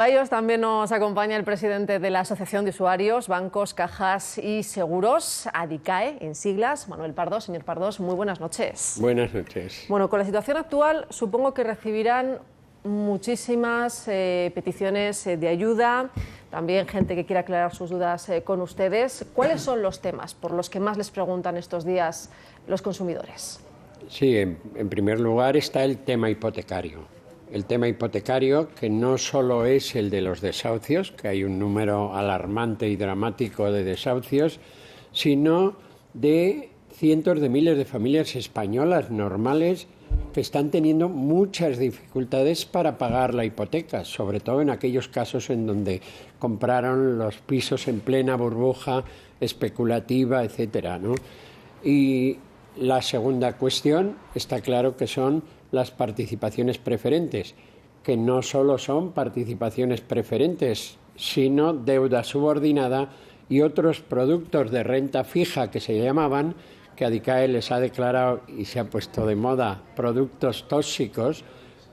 A ellos también nos acompaña el presidente de la Asociación de Usuarios, Bancos, Cajas y Seguros, ADICAE, en siglas, Manuel Pardos. Señor Pardos, muy buenas noches. Buenas noches. Bueno, con la situación actual supongo que recibirán muchísimas peticiones de ayuda, también gente que quiera aclarar sus dudas con ustedes. ¿Cuáles son los temas por los que más les preguntan estos días los consumidores? Sí, en primer lugar está el tema hipotecario. El tema hipotecario, que no solo es el de los desahucios, que hay un número alarmante y dramático de desahucios, sino de cientos de miles de familias españolas normales que están teniendo muchas dificultades para pagar la hipoteca, sobre todo en aquellos casos en donde compraron los pisos en plena burbuja especulativa, etcétera, ¿no? Y la segunda cuestión está claro que son las participaciones preferentes, que no solo son participaciones preferentes, sino deuda subordinada y otros productos de renta fija que se llamaban, que ADICAE les ha declarado y se ha puesto de moda productos tóxicos,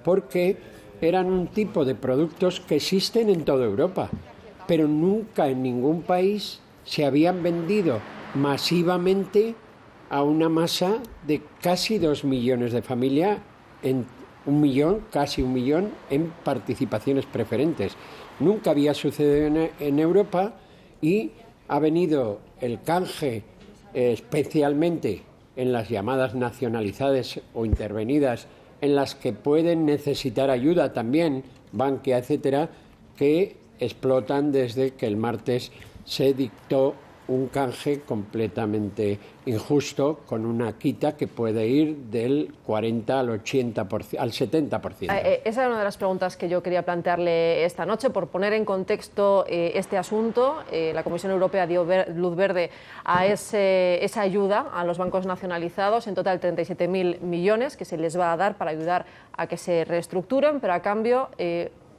porque eran un tipo de productos que existen en toda Europa, pero nunca en ningún país se habían vendido masivamente a una masa de casi 2 millones de familias, en casi un millón en participaciones preferentes. Nunca había sucedido en Europa y ha venido el canje, especialmente en las llamadas nacionalizadas o intervenidas, en las que pueden necesitar ayuda también, Bankia, etcétera, que explotan desde que el martes se dictó un canje completamente injusto, con una quita que puede ir del 40 al 80%, al 70%. Esa era una de las preguntas que yo quería plantearle esta noche. Por poner en contexto este asunto, la Comisión Europea dio luz verde a esa ayuda a los bancos nacionalizados, en total 37.000 millones que se les va a dar para ayudar a que se reestructuren, pero a cambio,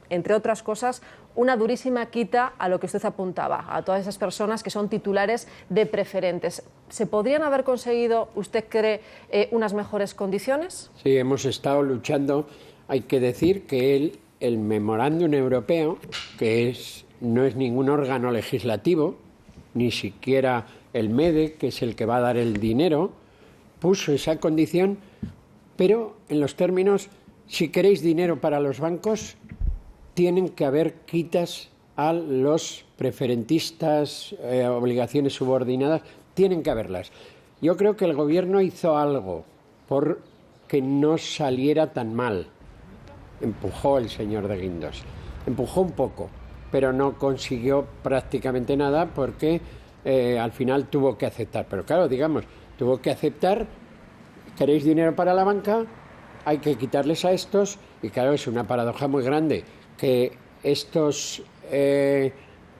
entre otras cosas, una durísima quita a lo que usted apuntaba, a todas esas personas que son titulares de preferentes. ¿Se podrían haber conseguido, usted cree, unas mejores condiciones? Sí, hemos estado luchando. Hay que decir que el memorándum europeo, que no es ningún órgano legislativo, ni siquiera el MEDE, que es el que va a dar el dinero, puso esa condición, pero en los términos, si queréis dinero para los bancos, tienen que haber quitas a los preferentistas, obligaciones subordinadas, tienen que haberlas. Yo creo que el Gobierno hizo algo por que no saliera tan mal. Empujó el señor de Guindos, empujó un poco, pero no consiguió prácticamente nada porque al final tuvo que aceptar. Pero claro, digamos, tuvo que aceptar, ¿queréis dinero para la banca? Hay que quitarles a estos, y claro, es una paradoja muy grande que estos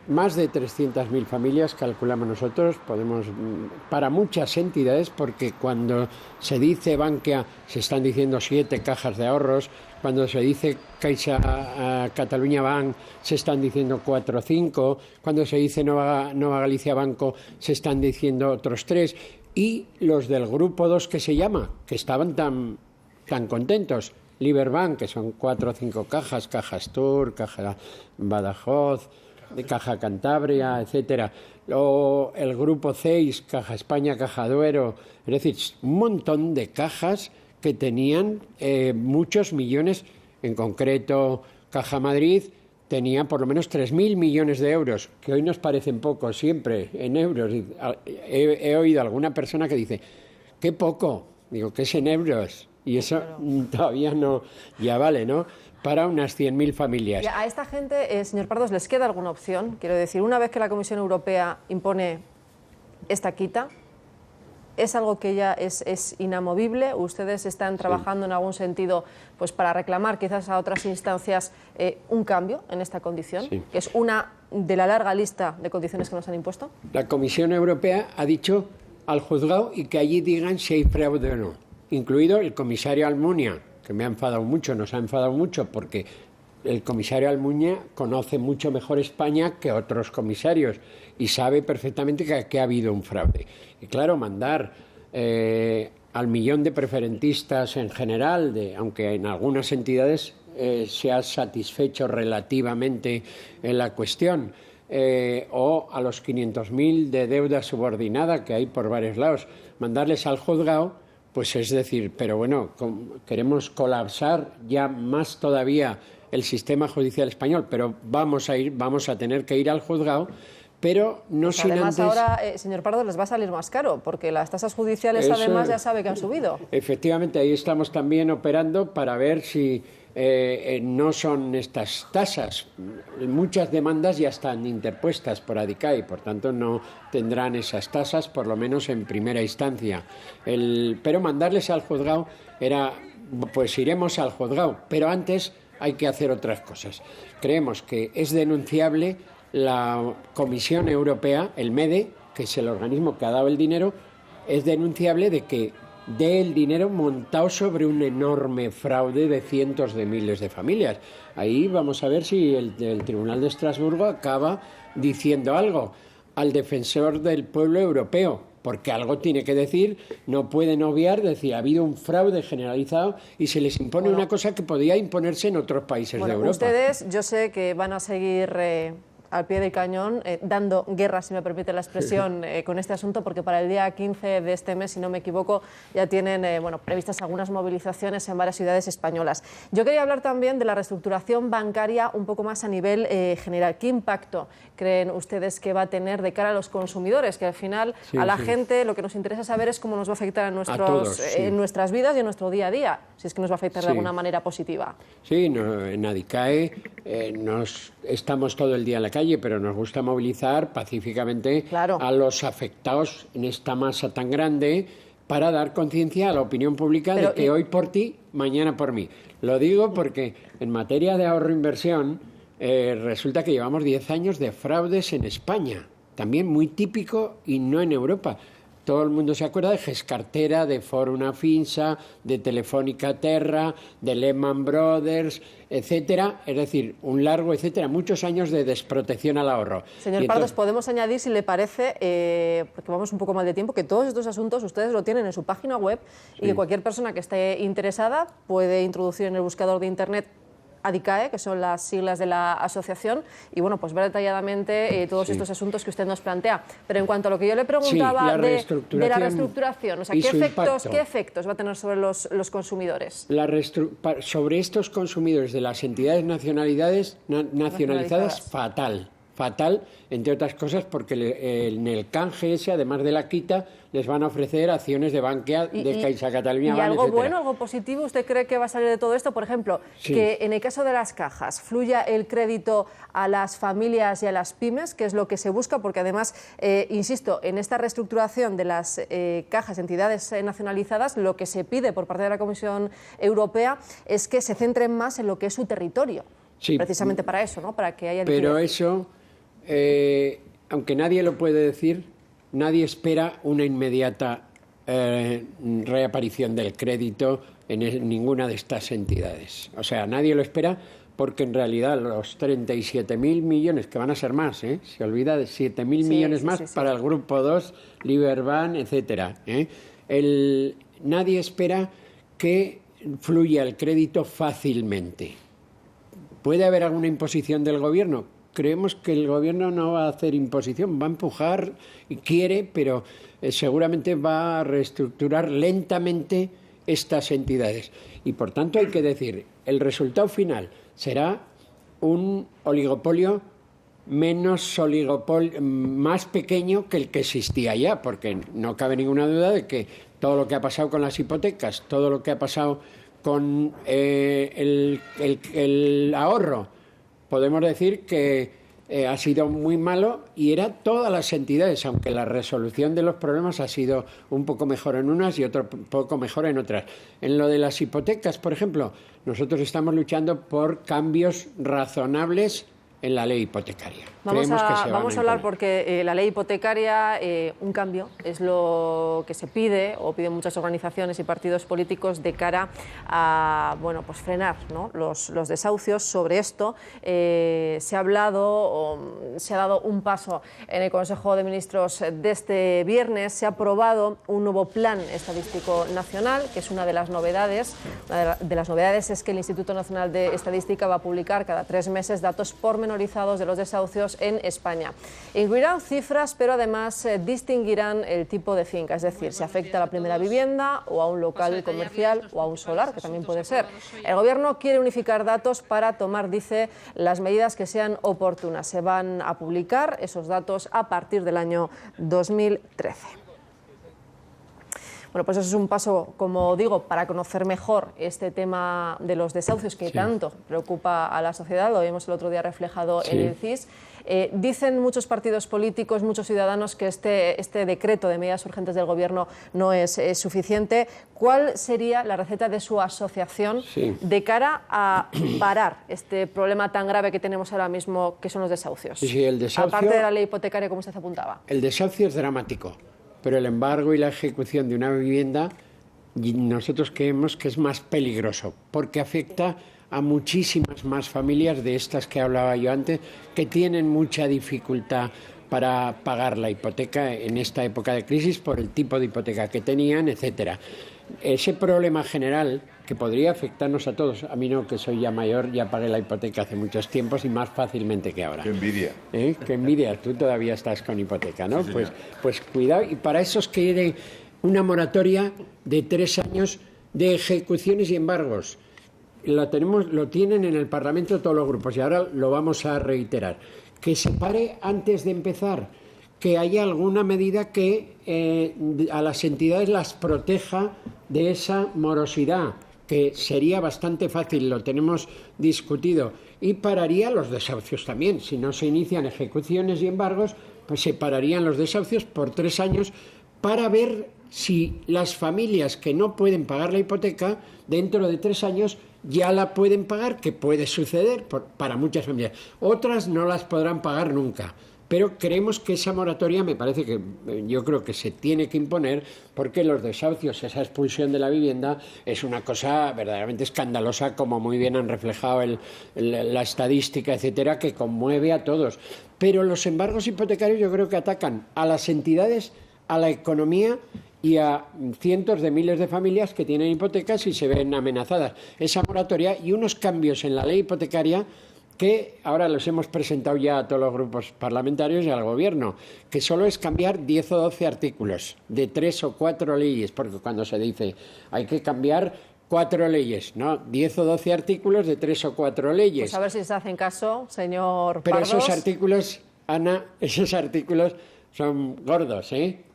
más de 300.000 familias, calculamos nosotros, para muchas entidades, porque cuando se dice Bankia se están diciendo 7 cajas de ahorros, cuando se dice Caixa Catalunya Bank se están diciendo 4 o 5, cuando se dice Nova Galicia Banco se están diciendo otros 3, y los del grupo 2 que se llama, que estaban tan contentos, Liberbank, que son 4 o 5 cajas, Caja Astur, Caja Badajoz, Caja Cantabria, etcétera, o el grupo 6, Caja España, Caja Duero, es decir, un montón de cajas que tenían muchos millones, en concreto Caja Madrid tenía por lo menos 3.000 millones de euros, que hoy nos parecen pocos siempre en euros. He oído a alguna persona que dice, qué poco, digo, ¿qué es en euros? Y eso todavía no, ya vale, ¿no? Para unas 100.000 familias. Y a esta gente, señor Pardos, ¿les queda alguna opción? Quiero decir, una vez que la Comisión Europea impone esta quita, ¿es algo que ya es inamovible? ¿Ustedes están trabajando en algún sentido pues para reclamar quizás a otras instancias un cambio en esta condición? Sí. Que es una de la larga lista de condiciones que nos han impuesto. La Comisión Europea ha dicho al juzgado y que allí digan si hay fraude o no. Incluido el comisario Almunia, que me ha enfadado mucho, nos ha enfadado mucho, porque el comisario Almunia conoce mucho mejor España que otros comisarios y sabe perfectamente que aquí ha habido un fraude. Y claro, mandar al millón de preferentistas en general, aunque en algunas entidades se ha satisfecho relativamente en la cuestión, o a los 500.000 de deuda subordinada que hay por varios lados, mandarles al juzgado, pues es decir, pero bueno, queremos colapsar ya más todavía el sistema judicial español, pero vamos a tener que ir al juzgado, pero no pues sin además antes... ahora, señor Pardo, les va a salir más caro, porque las tasas judiciales además ya sabe que han subido. Efectivamente, ahí estamos también operando para ver si no son estas tasas. Muchas demandas ya están interpuestas por ADICAI, por tanto no tendrán esas tasas, por lo menos en primera instancia. Pero mandarles al juzgado era, pues iremos al juzgado, pero antes hay que hacer otras cosas. Creemos que es denunciable la Comisión Europea, el MEDE, que es el organismo que ha dado el dinero, es denunciable de que dé el dinero montado sobre un enorme fraude de cientos de miles de familias. Ahí vamos a ver si el Tribunal de Estrasburgo acaba diciendo algo al defensor del pueblo europeo, porque algo tiene que decir, no pueden obviar, decir, ha habido un fraude generalizado y se les impone una cosa que podía imponerse en otros países de Europa. Ustedes, yo sé que van a seguir al pie del cañón, dando guerra, si me permite la expresión, con este asunto, porque para el día 15 de este mes, si no me equivoco, ya tienen previstas algunas movilizaciones en varias ciudades españolas. Yo quería hablar también de la reestructuración bancaria un poco más a nivel general. ¿Qué impacto creen ustedes que va a tener de cara a los consumidores? Que al final a la gente lo que nos interesa saber es cómo nos va a afectar en nuestras vidas y en nuestro día a día, si es que nos va a afectar de alguna manera positiva. Sí, en ADICAE estamos todo el día en la calle, pero nos gusta movilizar pacíficamente a los afectados en esta masa tan grande para dar conciencia a la opinión pública de que hoy por ti, mañana por mí. Lo digo porque en materia de ahorro-inversión resulta que llevamos 10 años de fraudes en España, también muy típico y no en Europa. Todo el mundo se acuerda de Gescartera, de Foruna Finsa, de Telefónica Terra, de Lehman Brothers, etcétera. Es decir, un largo, etcétera, muchos años de desprotección al ahorro. Señor Pardos, podemos añadir, si le parece, porque vamos un poco mal de tiempo, que todos estos asuntos ustedes lo tienen en su página web y que cualquier persona que esté interesada puede introducir en el buscador de Internet ADICAE, que son las siglas de la asociación, y bueno, pues ver detalladamente todos estos asuntos que usted nos plantea. Pero en cuanto a lo que yo le preguntaba de la reestructuración, o sea, ¿qué efectos va a tener sobre los consumidores? Sobre estos consumidores de las entidades nacionalizadas, fatal, entre otras cosas, porque en el canje ese, además de la quita, les van a ofrecer acciones de Bankia, de Caixa Catalunya. ¿Y algo bueno, algo positivo usted cree que va a salir de todo esto? Por ejemplo, que en el caso de las cajas fluya el crédito a las familias y a las pymes, que es lo que se busca, porque además, insisto, en esta reestructuración de las cajas, entidades nacionalizadas, lo que se pide por parte de la Comisión Europea es que se centren más en lo que es su territorio. Precisamente para eso, ¿no? Para que haya liquidez. Pero eso, aunque nadie lo puede decir, nadie espera una inmediata reaparición del crédito en ninguna de estas entidades. O sea, nadie lo espera porque en realidad los 37.000 millones, que van a ser más, se olvida de 7.000 millones más para el Grupo 2, Liberbank, etcétera. Nadie espera que fluya el crédito fácilmente. ¿Puede haber alguna imposición del gobierno? Creemos que el gobierno no va a hacer imposición, va a empujar y quiere, pero seguramente va a reestructurar lentamente estas entidades. Y por tanto hay que decir, el resultado final será un oligopolio más pequeño que el que existía ya, porque no cabe ninguna duda de que todo lo que ha pasado con las hipotecas, todo lo que ha pasado con el ahorro, podemos decir que ha sido muy malo y era todas las entidades, aunque la resolución de los problemas ha sido un poco mejor en unas y otro poco mejor en otras. En lo de las hipotecas, por ejemplo, nosotros estamos luchando por cambios razonables en la ley hipotecaria. Vamos a hablar porque la ley hipotecaria, un cambio, es lo que se pide o piden muchas organizaciones y partidos políticos de cara a pues frenar, ¿no?, los desahucios. Sobre esto se ha hablado o se ha dado un paso en el Consejo de Ministros de este viernes. Se ha aprobado un nuevo plan estadístico nacional, que es una de las novedades. Una de las novedades es que el Instituto Nacional de Estadística va a publicar cada 3 meses datos pormenorizados de los desahucios en España. Incluirán cifras, pero además distinguirán el tipo de finca, es decir, si afecta a la primera vivienda o a un local comercial o a un solar, que también puede ser. El Gobierno quiere unificar datos para tomar, dice, las medidas que sean oportunas. Se van a publicar esos datos a partir del año 2013. Bueno, pues eso es un paso, como digo, para conocer mejor este tema de los desahucios que tanto preocupa a la sociedad. Lo vimos el otro día reflejado en el CIS. Dicen muchos partidos políticos, muchos ciudadanos, que este decreto de medidas urgentes del Gobierno no es suficiente. ¿Cuál sería la receta de su asociación de cara a parar este problema tan grave que tenemos ahora mismo, que son los desahucios? El desahucio, aparte de la ley hipotecaria, como usted apuntaba. El desahucio es dramático, pero el embargo y la ejecución de una vivienda nosotros creemos que es más peligroso, porque afecta a muchísimas más familias de estas que hablaba yo antes, que tienen mucha dificultad para pagar la hipoteca en esta época de crisis por el tipo de hipoteca que tenían, etcétera. Ese problema general que podría afectarnos a todos, a mí no, que soy ya mayor, ya pagué la hipoteca hace muchos tiempos y más fácilmente que ahora. ¡Qué envidia! ¡Qué envidia! Tú todavía estás con hipoteca, ¿no? Sí, pues cuidado, y para eso es que quiere una moratoria de 3 años de ejecuciones y embargos. Lo tienen en el Parlamento todos los grupos y ahora lo vamos a reiterar. Que se pare antes de empezar, que haya alguna medida que a las entidades las proteja de esa morosidad, que sería bastante fácil, lo tenemos discutido, y pararía los desahucios también. Si no se inician ejecuciones y embargos, pues se pararían los desahucios por 3 años para ver si las familias que no pueden pagar la hipoteca dentro de 3 años ya la pueden pagar, que puede suceder para muchas familias. Otras no las podrán pagar nunca. Pero creemos que esa moratoria, yo creo que se tiene que imponer, porque los desahucios, esa expulsión de la vivienda, es una cosa verdaderamente escandalosa, como muy bien han reflejado la estadística, etcétera, que conmueve a todos. Pero los embargos hipotecarios yo creo que atacan a las entidades, a la economía y a cientos de miles de familias que tienen hipotecas y se ven amenazadas. Esa moratoria y unos cambios en la ley hipotecaria que ahora los hemos presentado ya a todos los grupos parlamentarios y al Gobierno, que solo es cambiar 10 o 12 artículos de 3 o 4 leyes, porque cuando se dice hay que cambiar 4 leyes, ¿no? 10 o 12 artículos de 3 o 4 leyes. Pues a ver si se hacen caso, señor Pero Pardos. esos artículos, Ana, son gordos, ¿eh?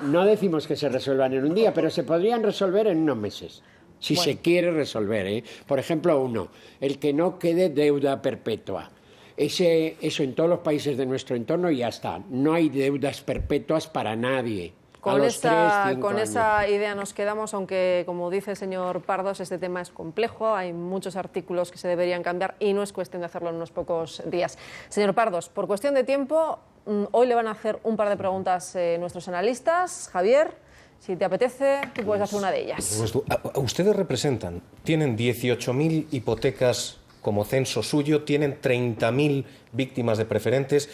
No decimos que se resuelvan en un día, pero se podrían resolver en unos meses, si se quiere resolver, ¿eh? Por ejemplo, el que no quede deuda perpetua. Eso en todos los países de nuestro entorno ya está. No hay deudas perpetuas para nadie. Con esa idea nos quedamos, aunque, como dice el señor Pardos, este tema es complejo, hay muchos artículos que se deberían cambiar y no es cuestión de hacerlo en unos pocos días. Señor Pardos, por cuestión de tiempo, hoy le van a hacer un par de preguntas nuestros analistas. Javier, si te apetece, tú puedes hacer una de ellas. Ustedes tienen 18.000 hipotecas como censo suyo, tienen 30.000 víctimas de preferentes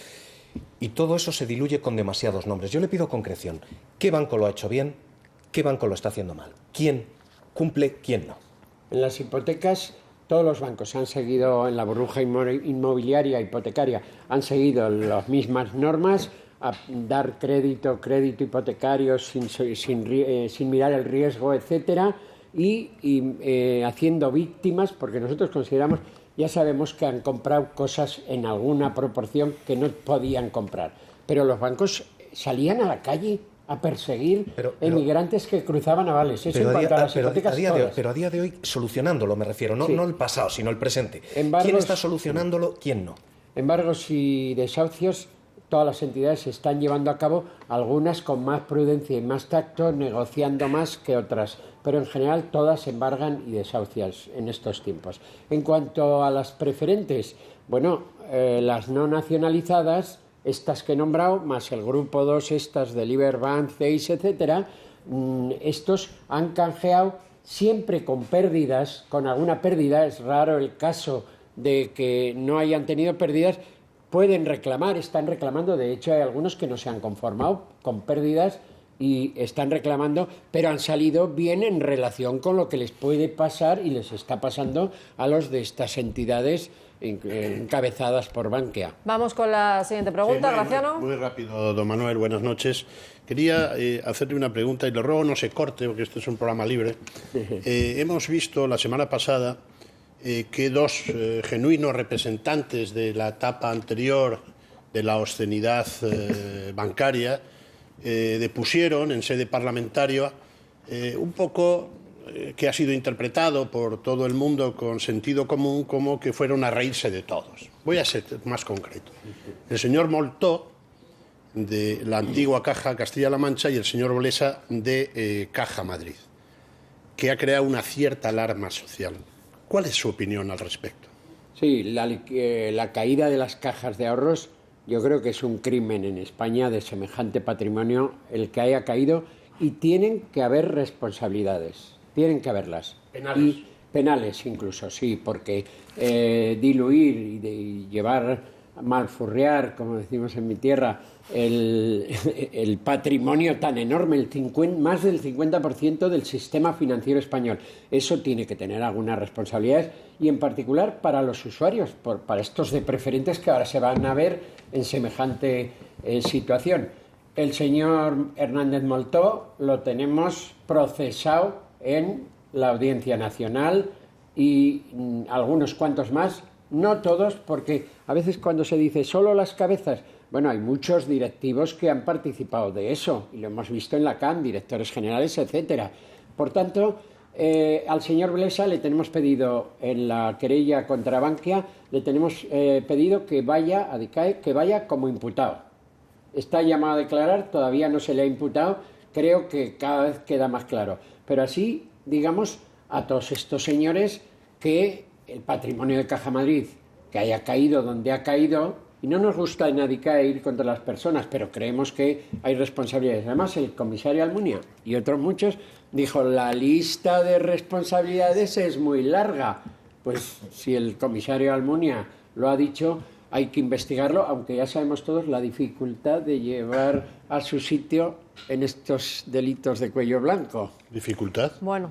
y todo eso se diluye con demasiados nombres. Yo le pido concreción. ¿Qué banco lo ha hecho bien? ¿Qué banco lo está haciendo mal? ¿Quién cumple? ¿Quién no? En las hipotecas, todos los bancos han seguido, en la burbuja inmobiliaria, hipotecaria, han seguido las mismas normas, a dar crédito hipotecario sin mirar el riesgo, etcétera, y haciendo víctimas, porque nosotros consideramos, ya sabemos que han comprado cosas en alguna proporción que no podían comprar, pero los bancos salían a la calle a perseguir emigrantes que cruzaban avales. Eso en cuanto a las hipotecas todas. Pero a día de hoy, solucionándolo me refiero, no el pasado, sino el presente. Embargos, ¿quién está solucionándolo? ¿Quién no? Embargos y desahucios, todas las entidades se están llevando a cabo, algunas con más prudencia y más tacto, negociando más que otras. pero en general todas se embargan y desahucian en estos tiempos. En cuanto a las preferentes, bueno, las no nacionalizadas, estas que he nombrado, más el grupo 2, estas de Liberbank, CEIS, etcétera, estos han canjeado siempre con pérdidas, con alguna pérdida. Es raro el caso de que no hayan tenido pérdidas. Pueden reclamar, están reclamando, de hecho hay algunos que no se han conformado con pérdidas y están reclamando, pero han salido bien en relación con lo que les puede pasar y les está pasando a los de estas entidades encabezadas por Bankia. Vamos con la siguiente pregunta, Graciano. Muy rápido, don Manuel, buenas noches. Quería hacerle una pregunta y le ruego no se corte porque este es un programa libre. Hemos visto la semana pasada que dos genuinos representantes de la etapa anterior de la obscenidad bancaria depusieron en sede parlamentaria un poco que ha sido interpretado por todo el mundo con sentido común como que fueron a reírse de todos. Voy a ser más concreto. El señor Moltó, de la antigua Caja Castilla-La Mancha, y el señor Blesa, de Caja Madrid, que ha creado una cierta alarma social. ¿Cuál es su opinión al respecto? Sí, la caída de las cajas de ahorros yo creo que es un crimen en España de semejante patrimonio el que haya caído, y tienen que haber responsabilidades, tienen que haberlas. Penales. Y penales incluso, sí, porque diluir y llevar, malfurrear, como decimos en mi tierra, el patrimonio tan enorme, más del 50% del sistema financiero español. Eso tiene que tener algunas responsabilidades, y en particular para los usuarios, para estos de preferentes que ahora se van a ver en semejante situación. El señor Hernández Moltó lo tenemos procesado en la Audiencia Nacional y algunos cuantos más, no todos, porque a veces cuando se dice solo las cabezas, bueno, hay muchos directivos que han participado de eso, y lo hemos visto en la CAM, directores generales, etcétera. Por tanto, al señor Blesa le tenemos pedido, en la querella contra Bankia, le tenemos pedido que vaya a DICAE, que vaya como imputado. Está llamado a declarar, todavía no se le ha imputado, creo que cada vez queda más claro. Pero así, digamos, a todos estos señores, que el patrimonio de Caja Madrid, que haya caído donde ha caído, y no nos gusta en ADICAE ir contra las personas, pero creemos que hay responsabilidades. Además, el comisario Almunia y otros muchos dijo, la lista de responsabilidades es muy larga. Pues si el comisario Almunia lo ha dicho, hay que investigarlo, aunque ya sabemos todos la dificultad de llevar a su sitio en estos delitos de cuello blanco. ¿Dificultad? Bueno,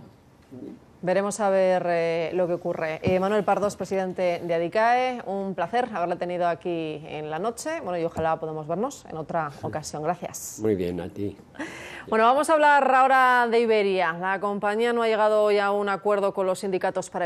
veremos a ver lo que ocurre. Manuel Pardos, presidente de ADICAE, un placer haberle tenido aquí en la noche. Bueno, y ojalá podamos vernos en otra ocasión. Gracias. Muy bien, a ti. Bueno, vamos a hablar ahora de Iberia. La compañía no ha llegado hoy a un acuerdo con los sindicatos para evitar